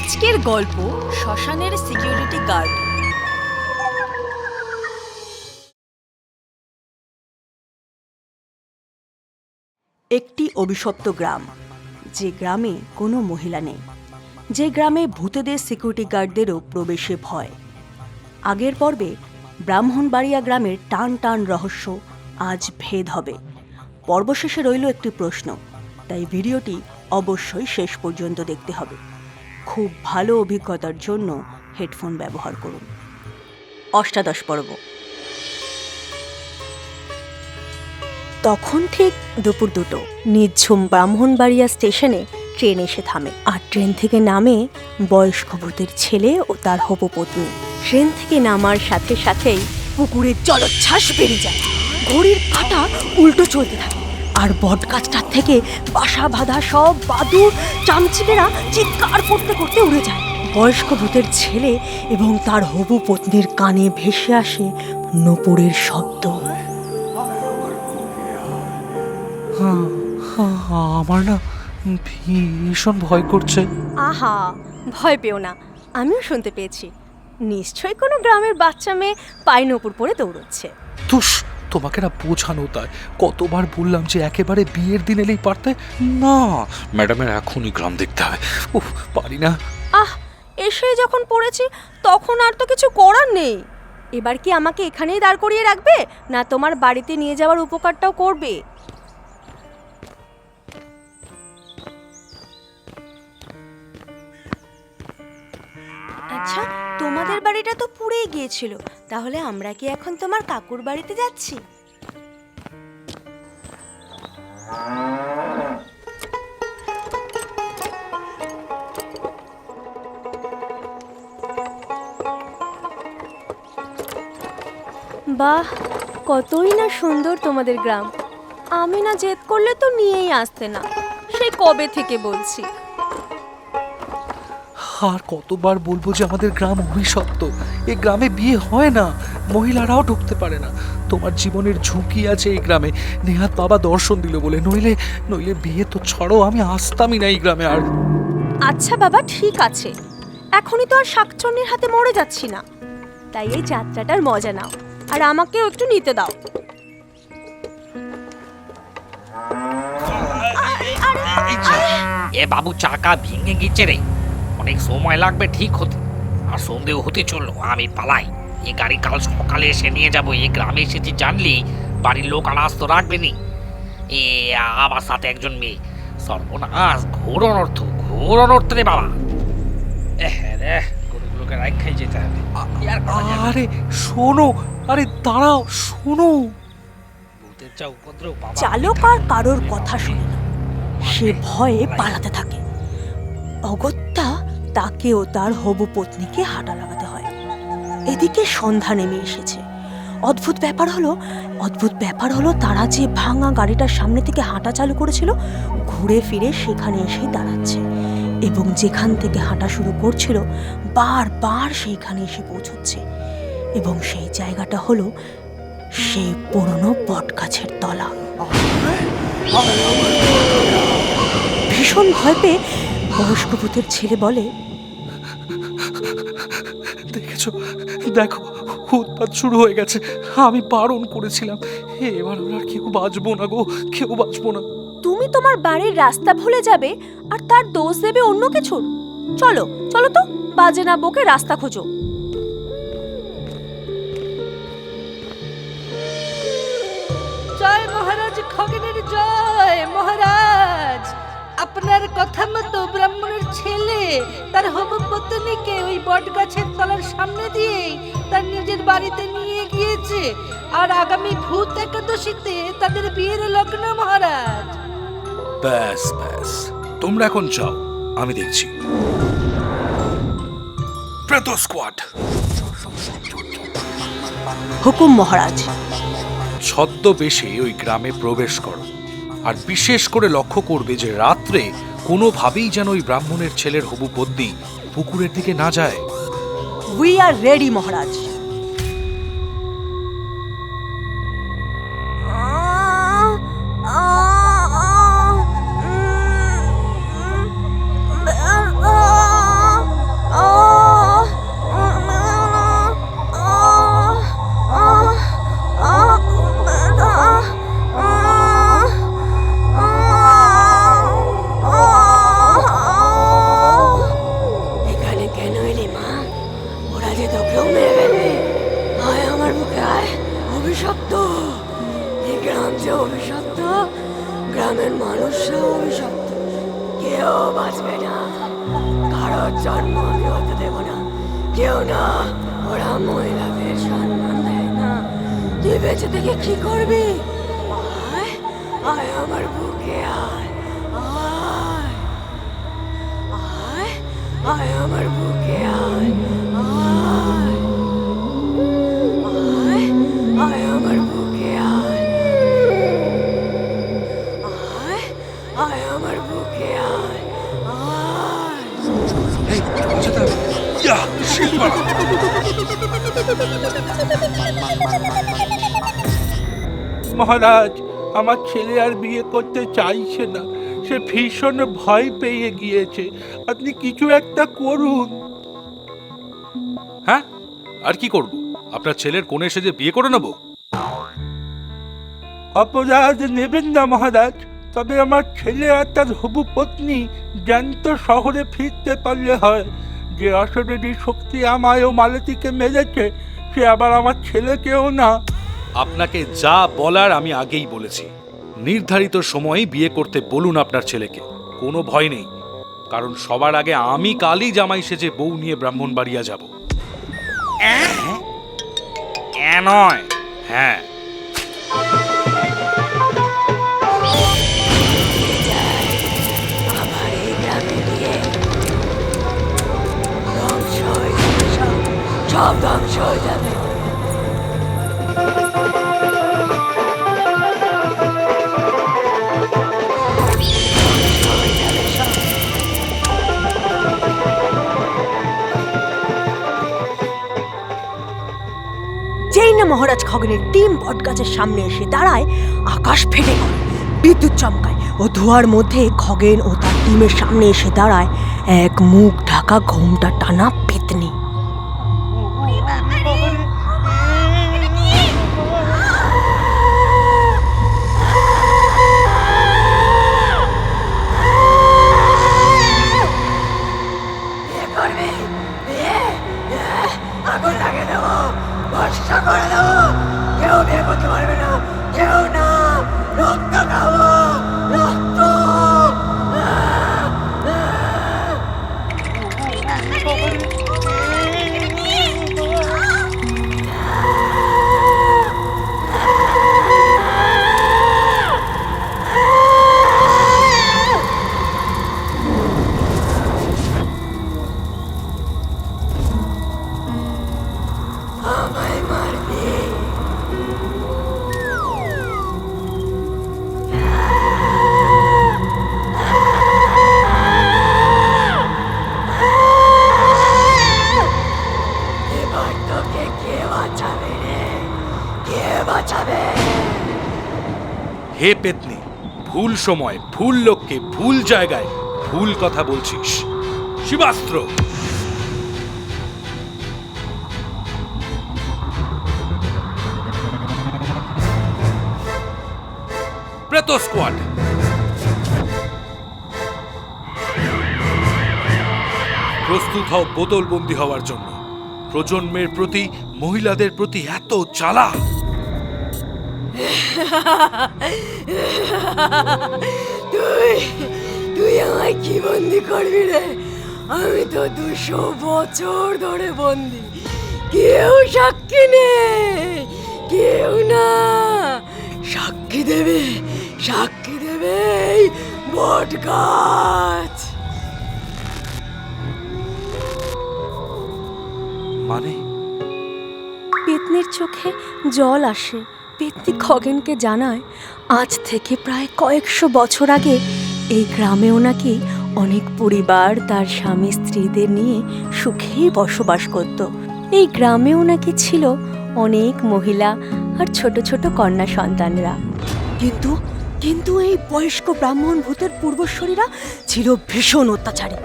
আজকের গল্প শ্মশানের সিকিউরিটি গার্ড। একটি অভিশপ্ত গ্রাম, যে গ্রামে কোনো মহিলা নেই, যে গ্রামে ভূতেদের সিকিউরিটি গার্ডদেরও প্রবেশে ভয়। আগের পর্বে ব্রাহ্মণবাড়িয়া গ্রামের টান টান রহস্য আজ ভেদ হবে। পর্ব শেষে রইল একটি প্রশ্ন, তাই ভিডিওটি অবশ্যই শেষ পর্যন্ত দেখতে হবে। খুব ভালো অভিজ্ঞতার জন্য হেডফোন ব্যবহার করুন। অষ্টাদশ পর্ব। তখন ঠিক দুপুর 2টো নিঝুম ব্রাহ্মণবাড়িয়া স্টেশনে ট্রেন এসে থামে, আর ট্রেন থেকে নামে বয়স্ক ভূতের ছেলে ও তার হবু পত্নী। ট্রেন থেকে নামার সাথে সাথেই পুকুরের জলোচ্ছ্বাস বেড়ে যায়, ঘড়ির কাঁটা উল্টো চলতে থাকে, আর বটগাছটার থেকে বাসা বাঁধা সব বাদুড় চামচিকেরা চিৎকার করতে করতে উড়ে যায়। বয়স্ক ভূতের ছেলে এবং তার হবু পত্নীর কানে ভেসে আসে নূপুরের শব্দ। আমার না ভীষণ ভয় করছে। আহা, ভয় পেও না, আমিও শুনতে পেয়েছি। নিশ্চয়ই কোনো গ্রামের বাচ্চা মেয়ে পায়ের উপর পড়ে দৌড়চ্ছে। তুস, তোমাকে না বোঝানো, তাই কতবার বললাম যে একেবারে বিয়ের দিন এলেই পারতে না। ম্যাডামের এখনই গ্রাম দেখতে হবে। উফ, পারি না। এসে যখন পড়েছি তখন আর তো কিছু করার নেই। এবার কি আমাকে এখানেই দাঁড় করিয়ে রাখবে, না তোমার বাড়িতে নিয়ে যাওয়ার উপকারটাও করবে? আচ্ছা, তোমাদের বাড়িটা তো পুড়েই গিয়েছিল, তাহলে আমরা কি এখন তোমার কাকুর বাড়িতে যাচ্ছি? বাহ, কতই না সুন্দর তোমাদের গ্রাম। আমি না জেদ করলে তো নিয়েই আসতে না, সেই কবে থেকে বলছি। আর কতবার বলবো যে আমাদের গ্রাম অভিশপ্ত, এই গ্রামে বিয়ে হয় না, মহিলারাও ঢুকতে পারে না। তোমার জীবনের ঝুঁকি আছে এই গ্রামে, নেহাত বাবা দর্শন দিল বলে, নইলে নইলে বিয়ে তো ছড়ো, আমি আসতামই না এই গ্রামে আর। আচ্ছা বাবা, ঠিক আছে, এখনই তো আর শাকচন্নির হাতে মরে যাচ্ছি না, তাই এই যাত্রাটার মজা নাও, আর আমাকেও একটু নিতে দাও। এ বাবু, চাকা ভেঙে গেছে রে, অনেক সময় লাগবে ঠিক হতে, আর সন্দেহ হতে চললো, আমি পালাই। এই গাড়ি কাল সকালে এসে নিয়ে যাবো। এই গ্রামে এসেছি জানলি বাড়ির লোক আর আস্ত রাখবেনি। এ আমার সাথে একজন মেয়ে, সর্বনাশ, ঘোর অনর্থ রে বাবা। গরুগুলোকে রাখাই যেতে হবে। আরে শোনো, আরে দাঁড়াও, শোনো। ভূতের যা উপদ্রব বাবা। চালক আর কারোর কথা শুনে না, সে ভয়ে পালাতে থাকে। অগত্যা তাকেও তার হবু পত্নীকে হাঁটা লাগাতে হয়। এদিকে সন্ধ্যা নেমে এসেছে। অদ্ভুত ব্যাপার হলো তারা যে ভাঙা গাড়িটার সামনে থেকে হাঁটা চালু করেছিল, ঘুরে ফিরে সেখানে এসে দাঁড়াচ্ছে, এবং যেখান থেকে হাঁটা শুরু করছিল বারবার সেইখানে এসে পৌঁছচ্ছে। এবং সেই জায়গাটা হলো সেই পুরনো বটগাছের তলা। ভীষণ ভয় পেয়ে বয়স্ক ভূতের ছেলে বলে, দেখো, উৎপাত শুরু হয়ে গেছে, আমি বারণ করেছিলাম, এবার আর কেউ বাঁচবো না গো, কেউ বাঁচবো না। তুমি তোমার বাড়ির রাস্তা ভুলে যাবে আর তার দোষ দেবে অন্য কিছুর? চলো চলো তো, বাজে না বকে রাস্তা খোঁজো। জয় মহারাজ খগেনের জয়। মহারাজ, আপনার কথা মতো ব্রাহ্মণের ছেলে তার হবু পত্নীকে ওই বট গাছের তলার সামনে দিয়েই তার নিজের বাড়িতে নিয়ে গিয়েছে, আর আগামী ভূত একাদশীতে তাদের বিয়ের লগ্ন। মহারাজ, ব্যাস, তোমরা এখন যাও, আমি দেখছি। প্রেত স্কোয়াড, হুকুম মহারাজ। ছদ্মবেশে ওই গ্রামে প্রবেশ করো, আর বিশেষ করে লক্ষ্য করবে যে রাত্রে কোনোভাবেই যেন ওই ব্রাহ্মণের ছেলের হবু পত্নী পুকুরের দিকে না যায়। উই আর রেডি মহারাজ। ওর জন্ম আমি হতে দেব না, কেউ না। ওরা মহিলাদের সম্মান দেয় না। তুই বেঁচে থেকে কি করবি? আয় আয় আমার বুকে আয়, আয় আয় আয় আমার বুকে আয়, আয় আয় আয় আমার বুকে আয়, আয় আয় আমার বুকে আয়, আয়। এই, যেতে হবে। ইয়া, শিল মারা। মহারাজ, আমার ছেলে আর বিয়ে করতে চাইছে না। সে ভীষণ ভয় পেয়ে গিয়েছে। আপনি কিছু একটা করুন। হ্যাঁ, আর কি করব? আপনার ছেলের কোণে সেজে বিয়ে করে নেব? অপরাধ নেবেন না মহারাজ, তবে আমার ছেলে আর তার হবু পত্নী জ্যান্ত শহরে ফিরতে পারলে হয়। যে অশরীরী শক্তি আমায় ও মালতীকে মেরেছে, সে আবার আমার ছেলেকেও না। আপনাকে যা বলার আমি আগেই বলেছি। নির্ধারিত সময়ে বিয়ে করতে বলুন আপনার ছেলেকে। কোনো ভয় নেই, কারণ সবার আগে আমি কালই জামাই সেজে বউ নিয়ে ব্রাহ্মণবাড়িয়া যাব। নয় হ্যাঁ, আমার এই গ্রামে গিয়ে ধ্বংস হয়ে যাবে, সব ধ্বংস হয়ে যাবে। যেই না মহারাজ খগেনের টিম বটগাছের সামনে এসে দাঁড়ায়, আকাশ ফেটে পড়ে, বিদ্যুৎ চমকায় ও ধোঁয়ার মধ্যে খগেন ও তার টিমের সামনে এসে দাঁড়ায় এক মুখ ঢাকা ঘোমটা টানা পেতনি। আগুন লাগিয়ে দেবো, ভরসা করে দেবো, কেউ বিয়ে করতে পারবে না, কেউ না। রক্ত খাবো, রক্ত। আমায় মারবি? এবার তোকে কে বাঁচাবে রে? কে বাঁচাবে? হে পেতনি, ভুল সময়, ভুল লোককে, ভুল জায়গায় ভুল কথা বলছিস। শিবাস্ত্র। প্রেতো স্কোয়াড, প্রস্তুত হও বোতলবন্দি হওয়ার জন্য। প্রজন্মের প্রতি, মহিলাদের প্রতি এত জ্বালা। তুই তুই আমায় কি বন্দি করবি রে? আমি তো 200 বছর ধরে বন্দি। কেউ সাক্ষী নেই, কেউ না। সাক্ষী দেবে, সাক্ষী দেবে এই বট গাছ। মানে পেতনির চোখে জল আসে। পেতনি খগেনকে জানায় আজ থেকে প্রায় কয়েকশো বছর আগে এই গ্রামেও নাকি অনেক পরিবার তার স্বামী স্ত্রীদের নিয়ে সুখেই বসবাস করত। এই গ্রামেও নাকি ছিল অনেক মহিলা আর ছোট ছোট কন্যা সন্তানরা। কিন্তু কিন্তু এই বয়স্ক ব্রাহ্মণ ভূতের পূর্বসূরীরা ছিল ভীষণ অত্যাচারী।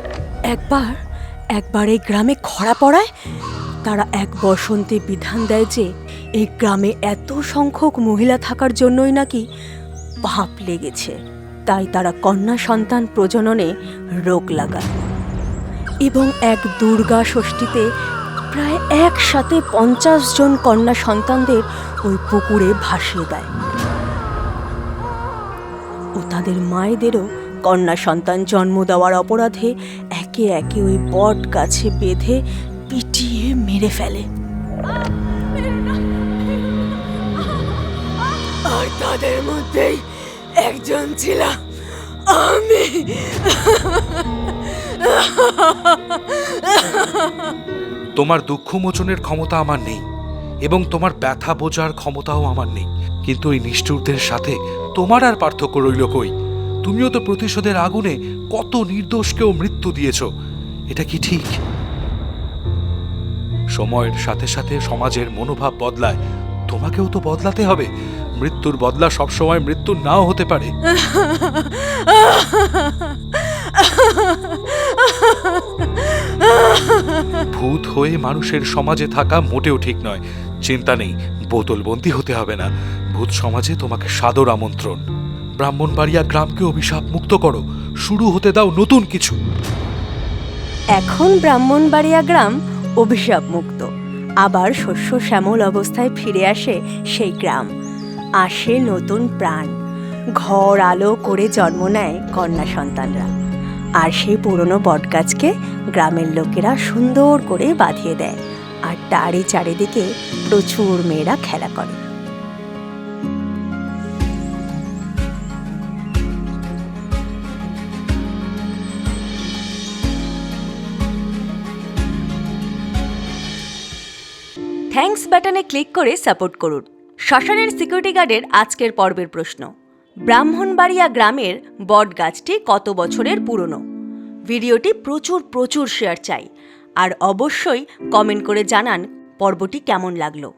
একবার এই গ্রামে খরা পড়ায় তারা এক বসন্তে বিধান দেয় যে এই গ্রামে এত সংখ্যক মহিলা থাকার জন্যই নাকি পাপ লেগেছে। তাই তারা কন্যা সন্তান প্রজননে রোগ লাগায় এবং এক দুর্গা ষষ্ঠীতে প্রায় একসাথে 50 জন কন্যা সন্তানদের ওই পুকুরে ভাসিয়ে দেয় ও তাদের মায়েদেরও কন্যা সন্তান জন্ম দেওয়ার অপরাধে একে একে ওই বট গাছে বেঁধে পিটিয়ে মেরে ফেলে। আর তাদের মধ্যেই একজন ছিলাম আমি। তোমার দুঃখ মোচনের ক্ষমতা আমার নেই এবং তোমার ব্যথা বোঝার ক্ষমতাও আমার নেই, কিন্তু এই নিষ্ঠুরদের সাথে তোমার আর পার্থক্য রইল কই? তুমিও তো প্রতিশোধের আগুনে কত নির্দোষকেও মৃত্যু দিয়েছ। এটা কি ঠিক? সময়ের সাথে সাথে সমাজের মনোভাব বদলায়, তোমাকেও তো বদলাতে হবে। মৃত্যুর বদলা সবসময় মৃত্যু নাও হতে পারে। ভূত হয়ে মানুষের সমাজে থাকা মোটেও ঠিক নয়। চিন্তা নেই, বোতলবন্দি হতে হবে না। ভূত সমাজে তোমাকে সাদর আমন্ত্রণ। ব্রাহ্মণবাড়িয়া গ্রামকে অভিশাপ মুক্ত করো, শুরু হতে দাও নতুন কিছু। এখন ব্রাহ্মণবাড়িয়া গ্রাম অভিশাপ মুক্ত। আবার শস্য শ্যামল অবস্থায় ফিরে আসে সেই গ্রাম। আসে নতুন প্রাণ, ঘর আলো করে জন্ম নেয় কন্যা সন্তানরা। আর সেই পুরনো বটগাছকে গ্রামের লোকেরা সুন্দর করে বাঁধিয়ে দেয়, আর তারই চারিদিকে প্রচুর মেয়েরা খেলা করে। থ্যাঙ্কস বাটনে ক্লিক করে সাপোর্ট করুন। শ্মশানের সিকিউরিটি গার্ডের আজকের পর্বের প্রশ্ন: ব্রাহ্মণবাড়িয়া গ্রামের বট গাছটি কত বছরের পুরনো? ভিডিওটি প্রচুর শেয়ার চাই, আর অবশ্যই কমেন্ট করে জানান পর্বটি কেমন লাগলো।